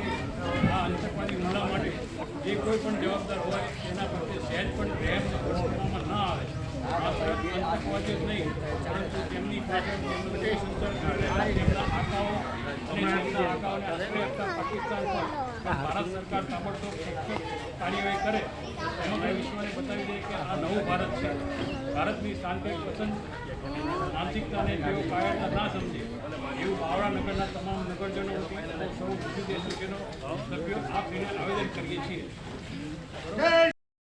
આતંકવાદી હુમલા માટે જે કોઈ પણ જવાબદાર હોય એના પ્રત્યે સહેજ પણ પ્રેમ કરવામાં ન આવે. આ આતંકવાદી જ નહીં પરંતુ તેમની પાછળ તેમના આકાઓ અને તેમના આકાઓને આશ્રય આપતા પાકિસ્તાન પર ભારત સરકાર તાબડતોબ કાર્યવાહી કરે, સમગ્ર વિશ્વને બતાવી દે કે આ નવું ભારત છે. ભારતની શાંતિ પસંદ માનસિકતાને તેઓ કાયરતા ના સમજે એવું બાવળા નગરના તમામ નગરજનો વતી સૌ વિદેશ સભ્યો આ પીને આવેદન કરીએ છીએ.